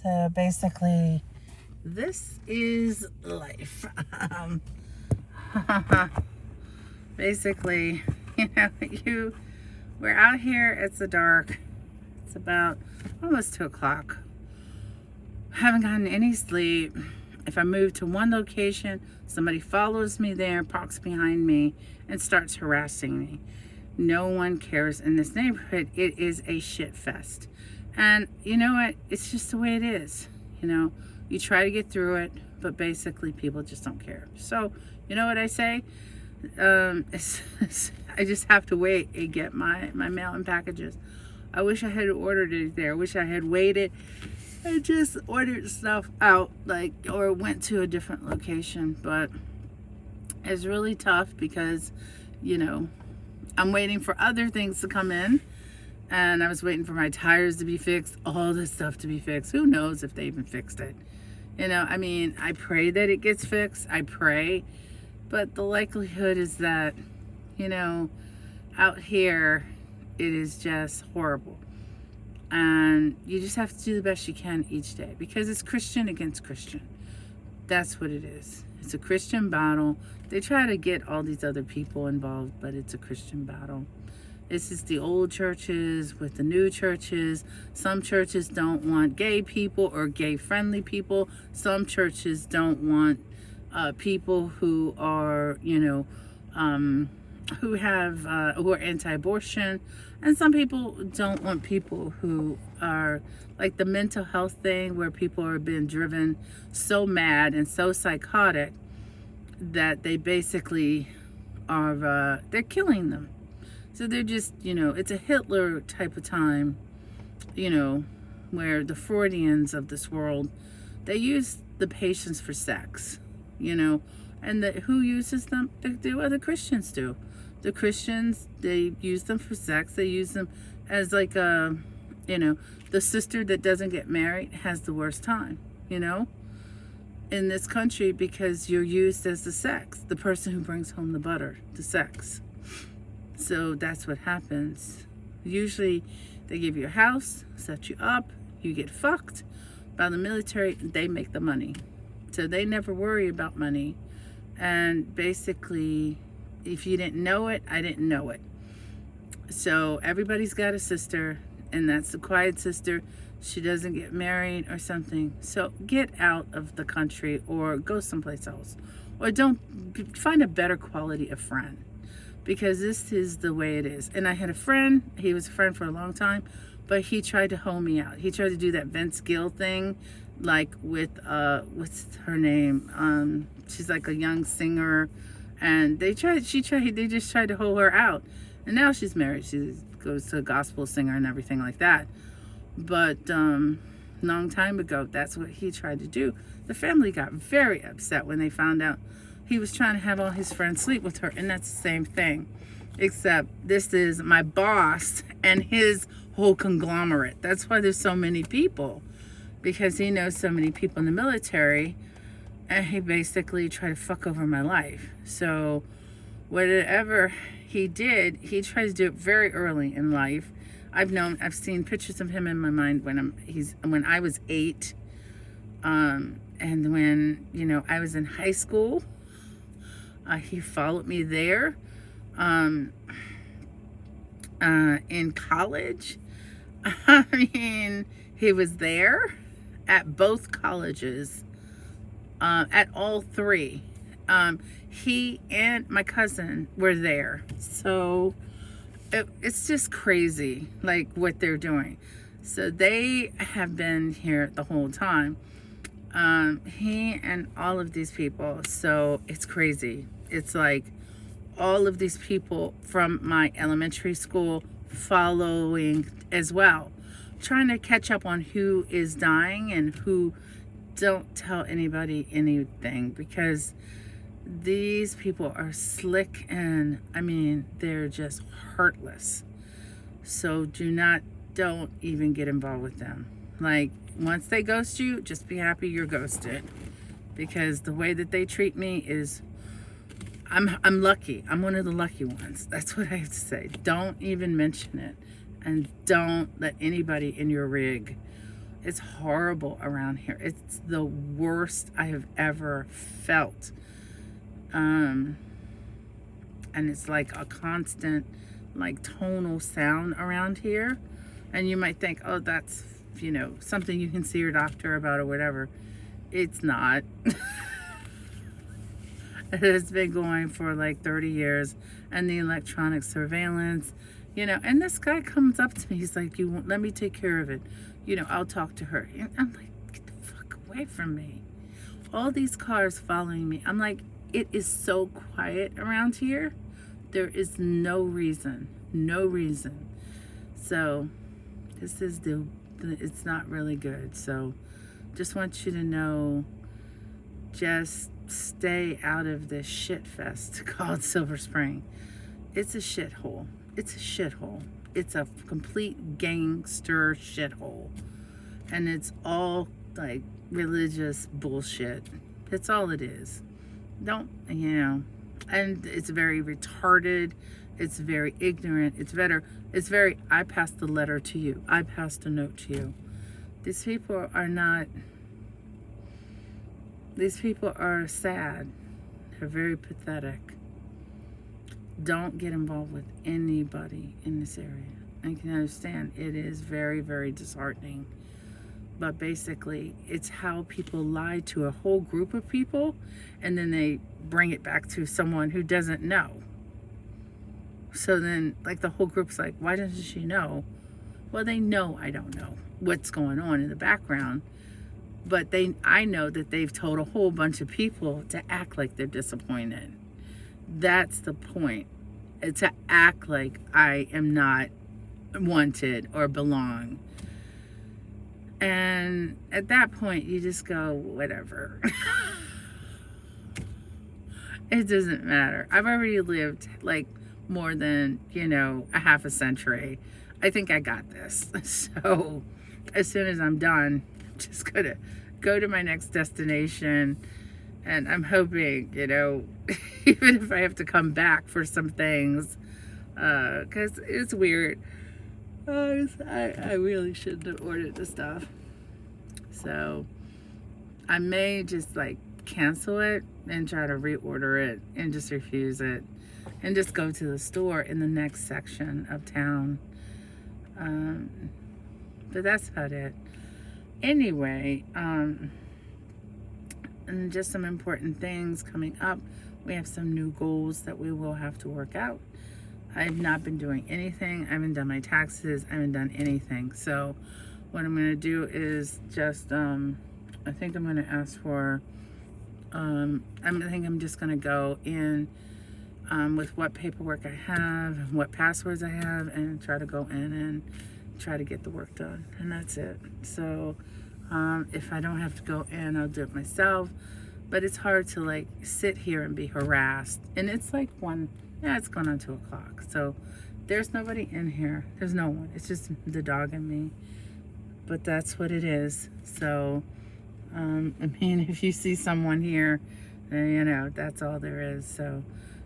So basically, this is life. Basically, you we're out here. It's the dark. It's about almost 2 o'clock. Haven't gotten any sleep. If I move to one location, somebody follows me there, parks behind me, and starts harassing me. No one cares in this neighborhood. It is a shit fest. And you know what? It's just the way it is. You try to get through it, but basically people just don't care. So, you know what I say? I just have to wait and get my mail and packages. I wish I had ordered it there. I wish I had waited and just ordered stuff out, or went to a different location. But it's really tough because, I'm waiting for other things to come in. And I was waiting for my tires to be fixed, all this stuff to be fixed. Who knows if they even fixed it? I pray that it gets fixed. I pray. But the likelihood is that, out here, it is just horrible. And you just have to do the best you can each day because it's Christian against Christian. That's what it is. It's a Christian battle. They try to get all these other people involved, but it's a Christian battle. This is the old churches with the new churches. Some churches don't want gay people or gay-friendly people. Some churches don't want people who are, who are anti-abortion, and some people don't want people who are like the mental health thing, where people are being driven so mad and so psychotic that they basically are they're killing them. So they're just, it's a Hitler type of time, where the Freudians of this world, they use the patients for sex, and who uses them? The Christians do. The Christians, they use them for sex. They use them as like the sister that doesn't get married has the worst time, in this country, because you're used as the sex, the person who brings home the butter, the sex. So that's what happens. Usually they give you a house, set you up, you get fucked by the military, they make the money. So they never worry about money. And basically, if you didn't know it, I didn't know it. So everybody's got a sister, and that's the quiet sister. She doesn't get married or something. So get out of the country or go someplace else. Or find a better quality of friend. Because this is the way it is. And I had a friend, he was a friend for a long time, but he tried to hoe me out. He tried to do that Vince Gill thing, like with, what's her name? She's like a young singer, and they just tried to hoe her out. And now she's married. She goes to a gospel singer and everything like that. But, long time ago, that's what he tried to do. The family got very upset when they found out he was trying to have all his friends sleep with her, and that's the same thing. Except this is my boss and his whole conglomerate. That's why there's so many people, because he knows so many people in the military, and he basically tried to fuck over my life. So whatever he did, he tried to do it very early in life. I've seen pictures of him in my mind when I was 8, and when I was in high school. He followed me there. In college, he was there at both colleges, at all three. He and my cousin were there. So it's just crazy, like what they're doing. So they have been here the whole time. He and all of these people. So it's crazy. It's like all of these people from my elementary school following as well, trying to catch up on who is dying and who don't tell anybody anything, because these people are slick and they're just heartless. So don't even get involved with them. Like, once they ghost you, just be happy you're ghosted, because the way that they treat me is, I'm lucky. I'm one of the lucky ones. That's what I have to say. Don't even mention it, and don't let anybody in your rig It's horrible around here. It's the worst I have ever felt. And it's like a constant, like, tonal sound around here. And you might think, oh, that's, something you can see your doctor about or whatever. It's not. It has been going for like 30 years. And the electronic surveillance, and this guy comes up to me. He's like, you won't let me take care of it. I'll talk to her. And I'm like, get the fuck away from me. All these cars following me. I'm like, it is so quiet around here. There is no reason. No reason. So this is it's not really good. So just want you to know, just stay out of this shit fest called Silver Spring. It's a shithole. It's a shithole. It's a complete gangster shithole. And it's all like religious bullshit. That's all it is. And it's very retarded. It's very ignorant. It's very, I passed the letter to you. I passed a note to you. These people are sad. They're very pathetic. Don't get involved with anybody in this area. I can understand it is very, very disheartening. But basically, it's how people lie to a whole group of people and then they bring it back to someone who doesn't know. So then, like, the whole group's like, why doesn't she know? Well, they know I don't know what's going on in the background. But I know that they've told a whole bunch of people to act like they're disappointed. That's the point. To act like I am not wanted or belong. And at that point, you just go, whatever. It doesn't matter. I've already lived like more than, a half a century. I think I got this. So as soon as I'm done, I'm just going to go to my next destination. And I'm hoping, even if I have to come back for some things, because it's weird. I really shouldn't have ordered the stuff. So I may just like cancel it and try to reorder it and just refuse it and just go to the store in the next section of town. But that's about it. Anyway, and just some important things coming up. We have some new goals that we will have to work out. I've not been doing anything. I haven't done my taxes. I haven't done anything. So what I'm going to do is just, I think I'm going to ask for, I think I'm just going to go in with what paperwork I have, what passwords I have, and try to go in and try to get the work done. And that's it. So if I don't have to go in, I'll do it myself. But it's hard to like sit here and be harassed. And it's like it's going on 2 o'clock. So there's nobody in here. There's no one. It's just the dog and me. But that's what it is. So, if you see someone here, that's all there is. So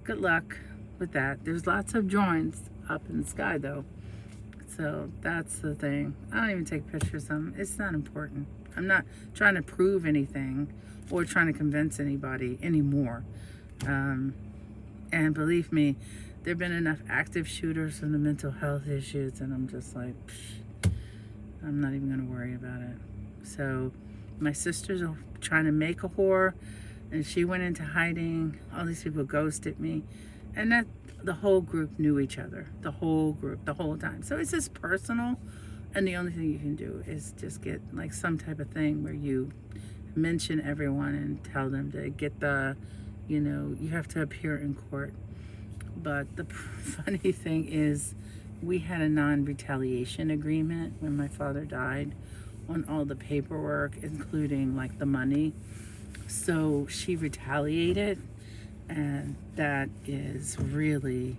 good luck with that. There's lots of joins up in the sky though. So that's the thing. I don't even take pictures of them. It's not important. I'm not trying to prove anything or trying to convince anybody anymore. And believe me, there have been enough active shooters from the mental health issues, and I'm just like, I'm not even going to worry about it. So my sister's trying to make a whore, and she went into hiding. All these people ghosted me. And that the whole group knew each other. The whole group, the whole time. So it's just personal, and the only thing you can do is just get like some type of thing where you mention everyone and tell them to get the, you have to appear in court. But the funny thing is, we had a non-retaliation agreement when my father died on all the paperwork, including like the money. So she retaliated, and that is really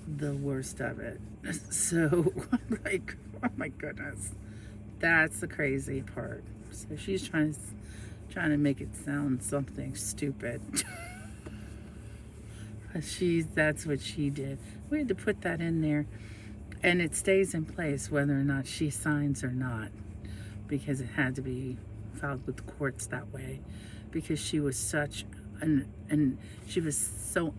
the worst of it. So I'm like, oh my goodness, that's the crazy part. So she's trying to make it sound something stupid. That's what she did. We had to put that in there, and it stays in place whether or not she signs or not. because it had to be filed with the courts that way, because she was such and she was so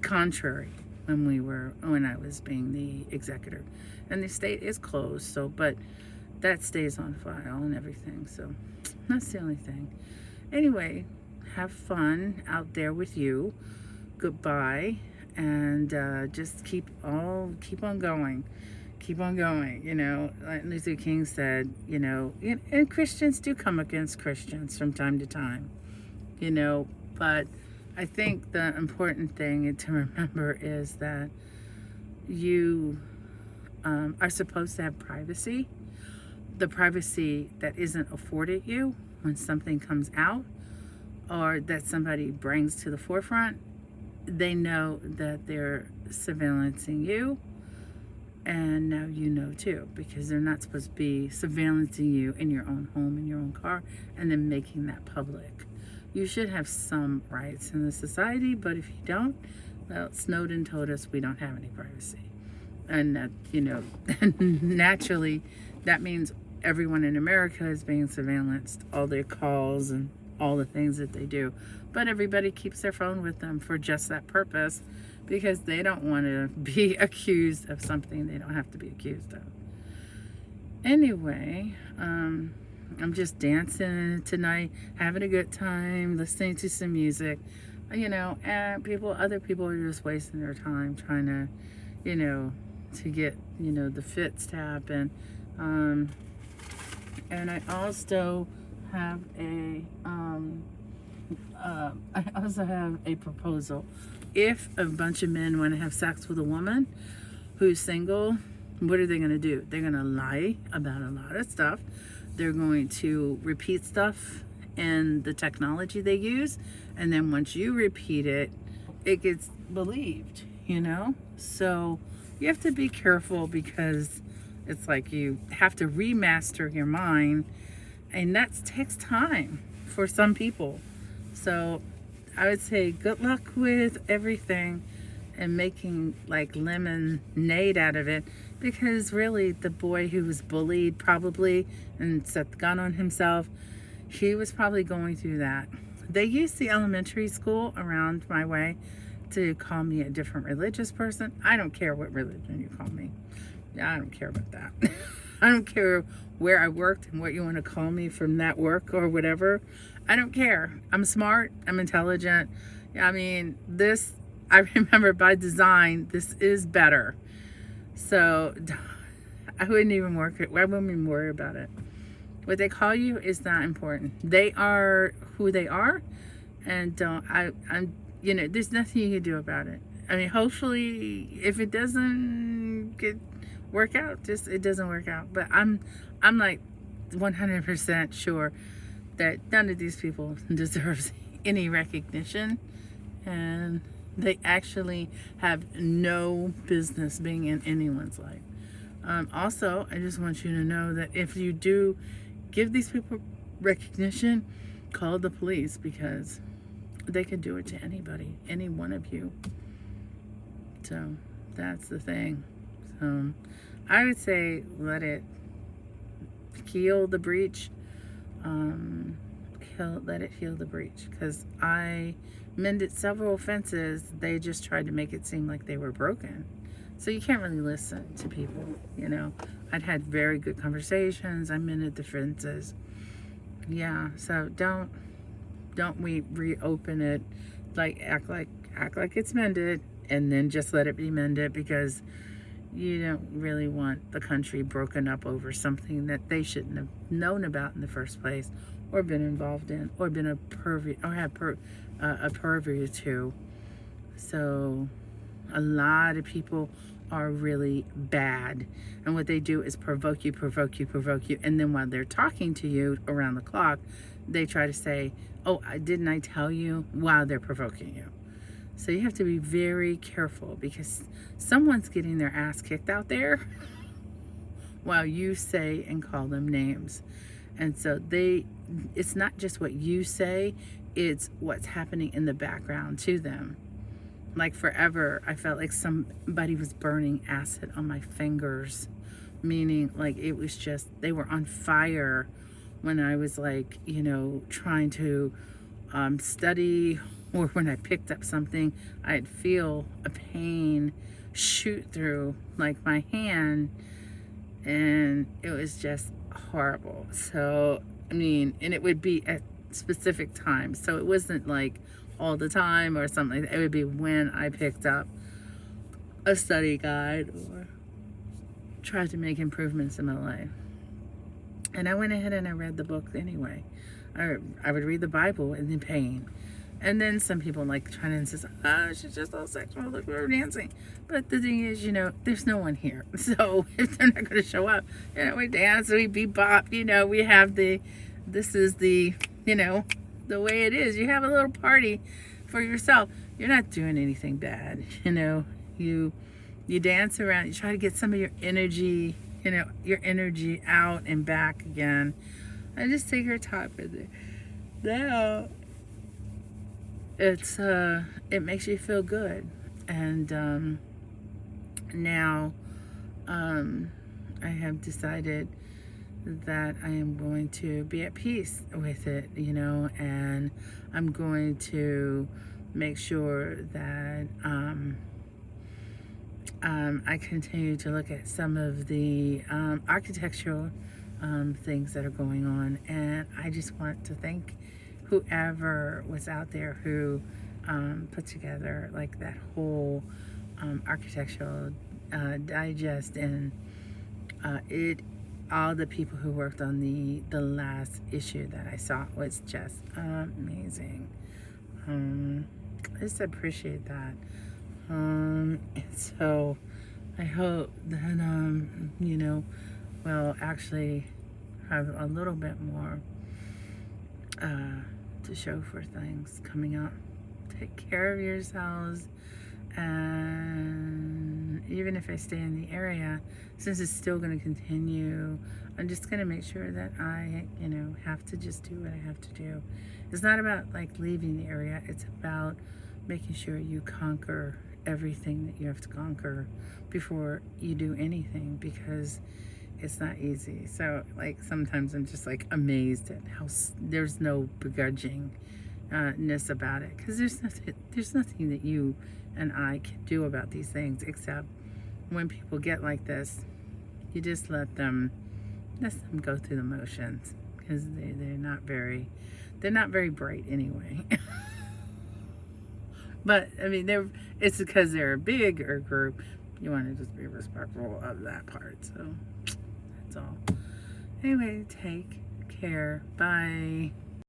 contrary when I was being the executor, and the estate is closed. So, but that stays on file and everything. So that's the only thing. Anyway, have fun out there with you. Goodbye, and just keep on going. Keep on going. You know, like Luther King said, you know, and Christians do come against Christians from time to time, you know, but I think the important thing to remember is that you are supposed to have privacy. The privacy that isn't afforded you when something comes out or that somebody brings to the forefront, they know that they're surveillancing you, and now you know too, because they're not supposed to be surveillancing you in your own home, in your own car, and then making that public. You should have some rights in the society, but if you don't, well, Snowden told us we don't have any privacy. And that, you know, naturally, that means everyone in America is being surveillanced, all their calls and all the things that they do. But everybody keeps their phone with them for just that purpose, because they don't want to be accused of something they don't have to be accused of. Anyway, I'm just dancing tonight, having a good time, listening to some music, you know, and other people are just wasting their time trying to, you know, to get, you know, the fits to happen. And I also have a proposal. If a bunch of men want to have sex with a woman who's single, what are they going to do? They're going to lie about a lot of stuff. They're going to repeat stuff in the technology they use. And then once you repeat it, it gets believed, you know? So you have to be careful, because it's like you have to remaster your mind. And that takes time for some people. So I would say good luck with everything and making like lemonade out of it, because really the boy who was bullied probably and set the gun on himself, he was probably going through that. They used the elementary school around my way to call me a different religious person. I don't care what religion you call me. I don't care about that. I don't care where I worked and what you want to call me from that work or whatever. I don't care. I'm smart. I'm intelligent. I mean, I remember by design, this is better. So I wouldn't even worry about it. What they call you is not important. They are who they are, and I'm, you know, there's nothing you can do about it. I mean, hopefully, if it doesn't work out, it doesn't work out. But I'm like 100% sure that none of these people deserves any recognition, and they actually have no business being in anyone's life. Also, I just want you to know that if you do give these people recognition, call the police, because they could do it to anybody, any one of you. So that's the thing. So I would say let it heal the breach. Let it heal the breach, because I mended several offenses. They just tried to make it seem like they were broken. So you can't really listen to people, you know. I'd had very good conversations. I mended the fences. Yeah, so don't we reopen it, like act like it's mended, and then just let it be mended, because you don't really want the country broken up over something that they shouldn't have known about in the first place, or been involved in, or been a purview to. So a lot of people are really bad, and what they do is provoke you, and then while they're talking to you around the clock, they try to say, oh, didn't I tell you, while they're provoking you. So you have to be very careful, because someone's getting their ass kicked out there while you say and call them names. And so it's not just what you say, it's what's happening in the background to them. Like forever, I felt like somebody was burning acid on my fingers meaning like it was just, they were on fire when I was like, trying to study, or when I picked up something, I'd feel a pain shoot through like my hand, and it was just horrible. So, I mean, and it would be at specific times. So it wasn't like all the time or something like that. It would be when I picked up a study guide or tried to make improvements in my life. And I went ahead and I read the book anyway. I would read the Bible in the pain. And then some people like trying to insist, oh, she's just all sexual, look, we're dancing. But the thing is, there's no one here. So if they're not going to show up, we dance, we bebop, we have this is the way it is. You have a little party for yourself. You're not doing anything bad, You dance around, you try to get some of your energy, your energy out and back again. I just take your time with it. Now, it makes you feel good. And now I have decided that I am going to be at peace with it, and I'm going to make sure that I continue to look at some of the architectural things that are going on. And I just want to thank whoever was out there who put together like that whole architectural digest, and all the people who worked on the last issue that I saw was just amazing. I just appreciate that. And so I hope that we'll actually have a little bit more to show for things coming up. Take care of yourselves, and even if I stay in the area, since it's still going to continue, I'm just going to make sure that I have to just do what I have to do. It's not about like leaving the area, it's about making sure you conquer everything that you have to conquer before you do anything, because it's not easy. So like sometimes I'm just like amazed at how there's no begrudgingness about it, because there's nothing that you and I can do about these things, except when people get like this, you just let them go through the motions, because they're not very bright anyway. But I mean, it's because they're a bigger group. You want to just be respectful of that part. So that's all. Anyway, take care. Bye.